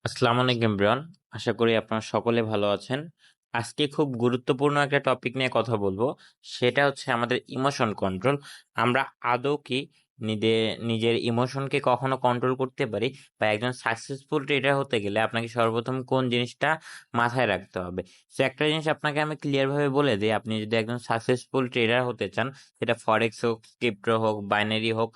আসসালামু আলাইকুম ব্রিয়ন, আশা করি আপনারা সকলে ভালো আছেন। আজকে খুব গুরুত্বপূর্ণ একটা টপিক নিয়ে কথা বলবো, সেটা হচ্ছে আমাদের ইমোশন কন্ট্রোল। আমরা আদৌ কি নিজের ইমোশনকে কখনো কন্ট্রোল করতে পারি, বা একজন সাকসেসফুল ট্রেডার হতে গেলে আপনাকে সর্বপ্রথম কোন জিনিসটা মাথায় রাখতে হবে। তো একটা জিনিস আপনাকে আমি ক্লিয়ার ভাবে বলে দিই, আপনি যদি একজন সাকসেসফুল ট্রেডার হতে চান, সেটা ফরেক্স হোক, ক্রিপ্টো হোক, বাইনারি হোক,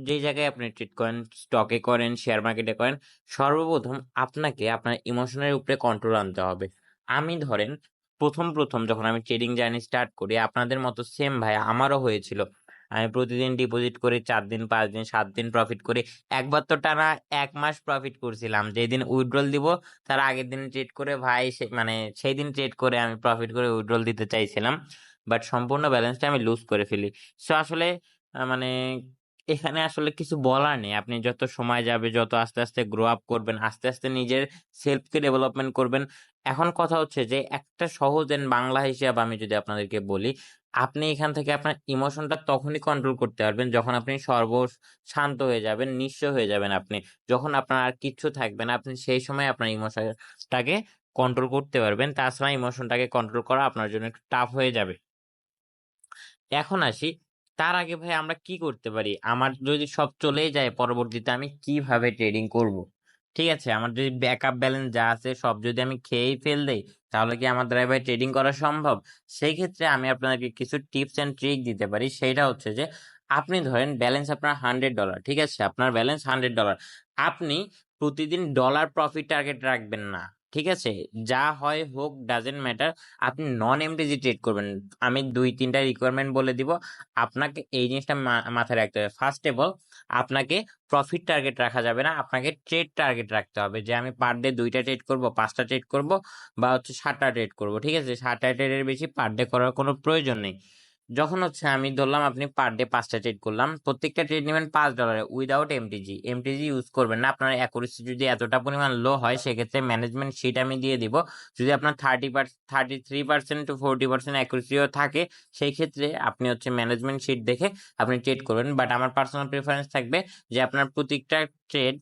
যে জায়গায় আপনি ট্রেড করেন, স্টকে করেন, শেয়ার মার্কেটে করেন, সর্বপ্রথম আপনাকে আপনার ইমোশনের উপরে কন্ট্রোল আনতে হবে। আমি ধরেন প্রথম প্রথম যখন আমি ট্রেডিং জার্নি স্টার্ট করি, আপনাদের মতো সেম ভাই আমারও হয়েছিল। আমি প্রতিদিন ডিপোজিট করে 4 দিন, 5 দিন, 7 দিন প্রফিট করি। একবার তো টানা 1 মাস প্রফিট করছিলাম। যেদিন উইথড্রল দিব তার আগের দিন ট্রেড করে ভাই সেই দিন ট্রেড করে আমি প্রফিট করে উইথড্রল দিতে চাইছিলাম, বাট সম্পূর্ণ ব্যালেন্সটা আমি লুজ করে ফেলি। সো আসলে মানে এখানে আসলে কিছু বলার নেই। আপনি যত সময় যাবে, যত আস্তে আস্তে গ্রো আপ করবেন, আস্তে আস্তে নিজের সেলফকে ডেভেলপমেন্ট করবেন। এখন কথা হচ্ছে যে একটা সহজ এন্ড বাংলা হিসাব আমি যদি আপনাদেরকে বলি, আপনি এখান থেকে আপনার ইমোশনটা তখনই কন্ট্রোল করতে পারবেন যখন আপনি শান্ত হয়ে যাবেন, নিঃস্ব হয়ে যাবেন। আপনি যখন আপনার আর কিচ্ছু থাকবে না, আপনি সেই সময় আপনার ইমোশনটাকে কন্ট্রোল করতে পারবেন। তাছাড়া ইমোশনটাকে কন্ট্রোল করা আপনার জন্য একটু টাফ হয়ে যাবে। এখন আসি, তার আগে ভাই আমরা কি করতে পারি? আমার যদি সব চলেই যায়, পরবর্তীতে আমি কিভাবে ট্রেডিং করব? ঠিক আছে, আমার যদি ব্যাকআপ ব্যালেন্স যা আছে সব যদি আমি খেয়েই ফেল দেই, তাহলে কি আমার দ্বারা ভাই ট্রেডিং করা সম্ভব? সেই ক্ষেত্রে আমি আপনাদেরকে কিছু টিপস এন্ড ট্রিক দিতে পারি। সেটা হচ্ছে যে আপনি ধরেন ব্যালেন্স আপনার $100, ঠিক আছে, আপনার ব্যালেন্স $100। আপনি প্রতিদিন ডলার প্রফিট টার্গেট রাখবেন না, ঠিক আছে? যা হয় হোক, ডাজেন্ট ম্যাটার। আপনি নন এমটিজি ট্রেড করবেন। আমি 2-3টা রিকোয়ারমেন্ট বলে দিব, আপনাকে এই জিনিসটা মাথায় রাখতে হবে। ফার্স্ট অফ অল, আপনাকে প্রফিট টার্গেট রাখা যাবে না, আপনাকে ট্রেড টার্গেট রাখতে হবে। যে আমি পার ডে 2টা ট্রেড করব, 5টা ট্রেড করব, বা হচ্ছে 7টা ট্রেড করব, ঠিক আছে? 7টা ট্রেডের বেশি পার ডে করার কোনো প্রয়োজন নেই। যখন হচ্ছে আমি ধরলাম আপনি পার ডে 5টা ট্রেড করলাম, প্রত্যেকটা ট্রেড নেবেন $5 উইদাউট এমটিজি। এমটিজি ইউজ করবেন না। আপনার অ্যাকুরেসি যদি এতটা পরিমাণ লো হয়, সেক্ষেত্রে ম্যানেজমেন্ট শিট আমি দিয়ে দিব। যদি আপনার 33% to 40% অ্যাকুরেসিও থাকে, সেই ক্ষেত্রে আপনি হচ্ছে ম্যানেজমেন্ট শিট দেখে আপনি ট্রেড করবেন। বাট আমার পার্সোনাল প্রেফারেন্স থাকবে যে আপনার প্রত্যেকটা ট্রেড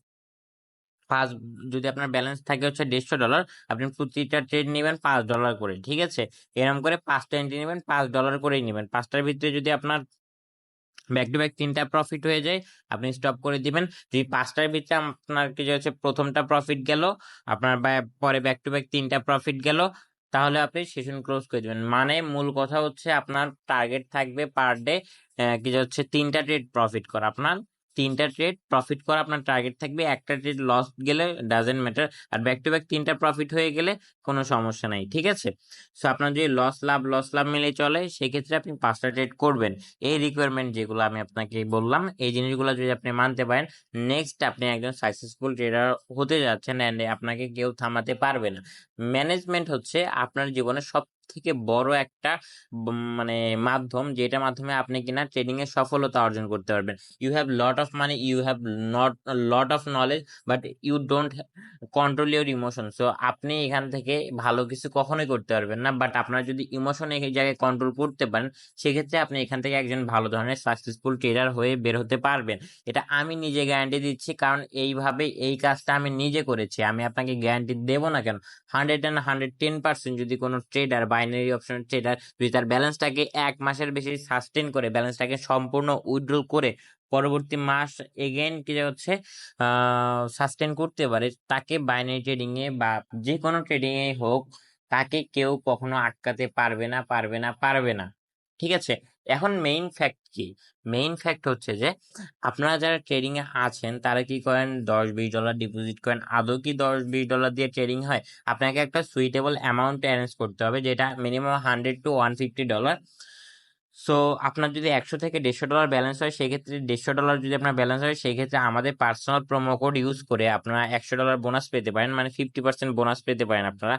পাঁচ, যদি আপনার ব্যালেন্স থাকে হচ্ছে $150, আপনি প্রতিটা ট্রেড নেবেন $5 করে, ঠিক আছে? এরকম করে 5টা এন্ট্রি নেবেন, $5 করেই নেবেন। 5টার ভিতরে যদি আপনার ব্যাক টু ব্যাক 3টা প্রফিট হয়ে যায়, আপনি স্টপ করে দিবেন। যদি 5টার ভিতরে আপনার কি হচ্ছে প্রথমটা প্রফিট গেল, আপনার পরে ব্যাক টু ব্যাক 3টা প্রফিট গেল, তাহলে আপনি সেশন ক্লোজ করে দিবেন। মানে মূল কথা হচ্ছে আপনার টার্গেট থাকবে পার ডে কি হচ্ছে 3টা ট্রেড প্রফিট করা। আপনার 3টা ট্রেড প্রফিট করা আপনার টার্গেট থাকবে। একটা ট্রেড লস গেলে ডাজেন্ট ম্যাটার, আর ব্যাক টু ব্যাক 3টা প্রফিট হয়ে গেলে কোনো সমস্যা নাই, ঠিক আছে? সো আপনার যদি লস লাভ মিলে চলে, সেক্ষেত্রে আপনি 5টা ট্রেড করবেন। এই রিকোয়ারমেন্ট যেগুলো আমি আপনাকে বললাম, এই জিনিসগুলো যদি আপনি মানতে পারেন, নেক্সট আপনি একজন সাকসেসফুল ট্রেডার হতে যাচ্ছেন, এন্ড আপনাকে কেউ থামাতে পারবে না। ম্যানেজমেন্ট হচ্ছে আপনার জীবনের সব থেকে বড় একটা মানে মাধ্যম, যেটা মাধ্যমে আপনি কিনা ট্রেডিং এ সফলতা অর্জন করতে পারবেন। You have lot of money, you have not lot of knowledge, but you don't control your emotion. So আপনি এখান থেকে ভালো কিছু কখনোই করতে পারবেন না। বাট আপনার যদি ইমোশন এই জায়গায় কন্ট্রোল করতে পারেন, সেক্ষেত্রে আপনি এখান থেকে একজন ভালো ধরনের সাকসেসফুল ট্রেডার হয়ে বের হতে পারবেন। এটা আমি নিজে গ্যারান্টি দিচ্ছি, কারণ এইভাবে এই কাজটা আমি নিজে করেছি। আমি আপনাকে গ্যারান্টি দেবো না কেন? 110% যদি কোনো ট্রেডার, বাইনারি অপশন ট্রেডার, যদি তার ব্যালেন্সটাকে 1 মাসের বেশি সাস্টেন করে, ব্যালেন্সটাকে সম্পূর্ণ উইথড্রল করে পরবর্তী মাস এগেইন কি হচ্ছে সাস্টেন করতে পারে, তাকে বাইনারি ট্রেডিং এ বা যে কোনো ট্রেডিং এ হোক, তাকে কেউ কখনো আটকাতে পারবে না, পারবে না, পারবে না। ঠিক আছে? এখন মেইন ফ্যাক্ট কি? মেইন ফ্যাক্ট হচ্ছে যে আপনারা যারা ট্রেডিং এ আছেন, তারা কি করেন? $10-20 ডিপোজিট করেন। আদৌ কি $10-20 দিয়ে ট্রেডিং হয়? আপনাকে একটা সুইটেবল অ্যামাউন্ট অ্যারেঞ্জ করতে হবে, যেটা মিনিমাম $100 to $150। সো আপনার যদি 100 থেকে $150 ব্যালেন্স হয়, সেক্ষেত্রে $150 যদি আপনার ব্যালেন্স হয়, সেক্ষেত্রে আমাদের পার্সোনাল প্রোমো কোড ইউজ করে আপনারা $100 বোনাস পেতে পারেন, মানে 50% বোনাস পেতে পারেন আপনারা।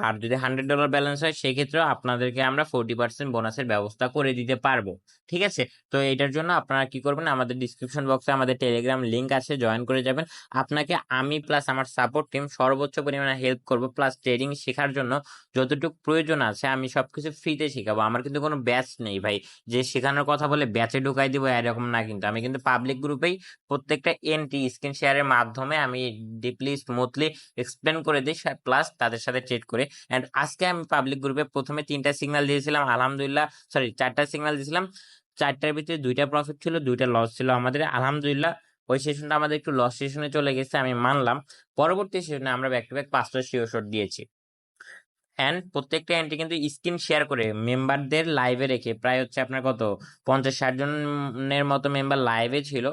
আর যদি $100 ব্যালেন্স হয়, সেক্ষেত্রেও আপনাদেরকে আমরা 40% বোনাসের ব্যবস্থা করে দিতে পারবো, ঠিক আছে? তো এটার জন্য আপনারা কি করবেন? আমাদের ডিসক্রিপশন বক্সে আমাদের টেলিগ্রাম লিংক আছে, জয়েন করে যাবেন। আপনাকে আমি প্লাস আমার সাপোর্ট টিম সর্বোচ্চ পরিমাণে হেল্প করবো, প্লাস ট্রেডিং শেখার জন্য যতটুকু প্রয়োজন আছে আমি সবকিছু ফ্রিতে শেখাবো। আমার কিন্তু কোনো ব্যাচ নেই ভাই, ভাই যে শেখানোর কথা বলে ব্যাচে ঢুকাই দিব এরকম না, কিন্তু আমি কিন্তু পাবলিক গ্রুপেই প্রত্যেকটা এন্ট্রি স্ক্রিন শেয়ারের মাধ্যমে আমি ডিপলি স্মুথলি এক্সপ্লেন করে দিই, প্লাস তাদের সাথে ট্রেড করে। এন্ড আজকে আমি পাবলিক গ্রুপে প্রথমে 3টা সিগন্যাল দিয়েছিলাম, আলহামদুলিল্লাহ, সরি 4টা সিগন্যাল দিয়েছিলাম, 4টার ভিতরে 2টা প্রফিট ছিল, 2টা লস ছিল আমাদের, আলহামদুলিল্লাহ। ওই সেশনটা আমাদের একটু লস সেশনে চলে গেছে, আমি মানলাম। পরবর্তী সেশনে আমরা ব্যাক টু ব্যাক 5টা শিওর শট দিয়েছি। এন্ড প্রত্যেকটা এন্ট্রি কিন্তু স্ক্রিন শেয়ার করে মেম্বারদের লাইভে রেখে, প্রায় হচ্ছে আপনার কত 50-60 জনের মতো মেম্বার লাইভে ছিল,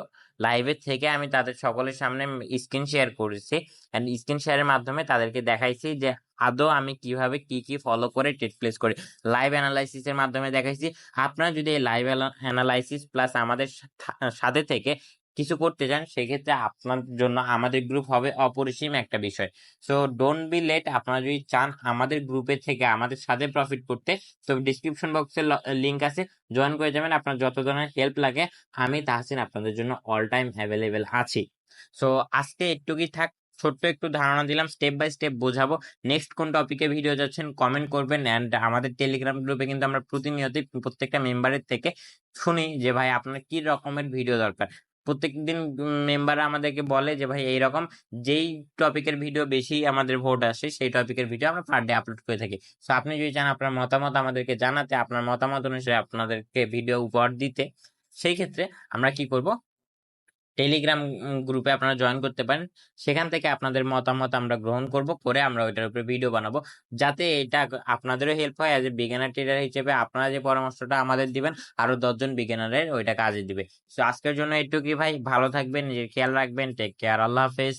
লাইভে থেকে আমি তাদের সকলের সামনে স্ক্রিন শেয়ার করেছি। এন্ড স্ক্রিন শেয়ারের মাধ্যমে তাদেরকে দেখাইছি যে আদৌ আমি কিভাবে কি কি ফলো করে ট্রেড প্লেস করি, লাইভ অ্যানালাইসিসের মাধ্যমে দেখাইছি। আপনারা যদি এই লাইভ অ্যানালাইসিস প্লাস আমাদের সাথে থেকে কিছু করতে চান, সেক্ষেত্রে আপনার জন্য আমাদের গ্রুপ হবে অপরিসীম একটা বিষয়। So don't be late. আপনারা যদি চান আমাদের গ্রুপে থেকে আমাদের সাথে প্রফিট করতে, তো ডিসক্রিপশন বক্সে লিংক আছে, জয়েন করে যাবেন। আপনার যত ধরনের হেল্প লাগে আমি তাহসিন আপনাদের জন্য অল টাইম অ্যাভেলেবেল আছি। সো আজকে একটুকুই থাক, ছোট্ট একটু ধারণা দিলাম, স্টেপ বাই স্টেপ বোঝাবো। নেক্সট কোন টপিকে ভিডিও যাচ্ছেন কমেন্ট করবেন। অ্যান্ড আমাদের টেলিগ্রাম গ্রুপে কিন্তু আমরা প্রতিনিয়তই প্রত্যেকটা মেম্বারের থেকে শুনি যে ভাই আপনার কি রকমের ভিডিও দরকার। প্রত্যেকদিন মেম্বাররা আমাদেরকে বলে যে ভাই এইরকম যেই টপিকের ভিডিও বেশি আমাদের ভোট আসে সেই টপিকের ভিডিও আমরা পার ডে আপলোড করে থাকি। সো আপনি যদি চান আপনার মতামত আমাদেরকে জানাতে, আপনার মতামত অনুসারে আপনাদেরকে ভিডিও উপহার দিতে, সেই ক্ষেত্রে আমরা কি করব, টেলিগ্রাম গ্রুপে আপনারা জয়েন করতে পারেন। সেখান থেকে আপনাদের মতামত আমরা গ্রহণ করব, করে আমরা ওইটার উপরে ভিডিও বানাবো, যাতে এটা আপনাদেরও হেল্প হয়। অ্যাজ এ বিগিনার ট্রেডার হিসেবে আপনারা যে পরামর্শটা আমাদের দিবেন, আরো 10জন বিগিনারের ওইটা কাজে দিবে। তো আজকের জন্য এইটুকুই ভাই, ভালো থাকবেন, নিজের খেয়াল রাখবেন, টেক কেয়ার, আল্লাহ হাফেজ।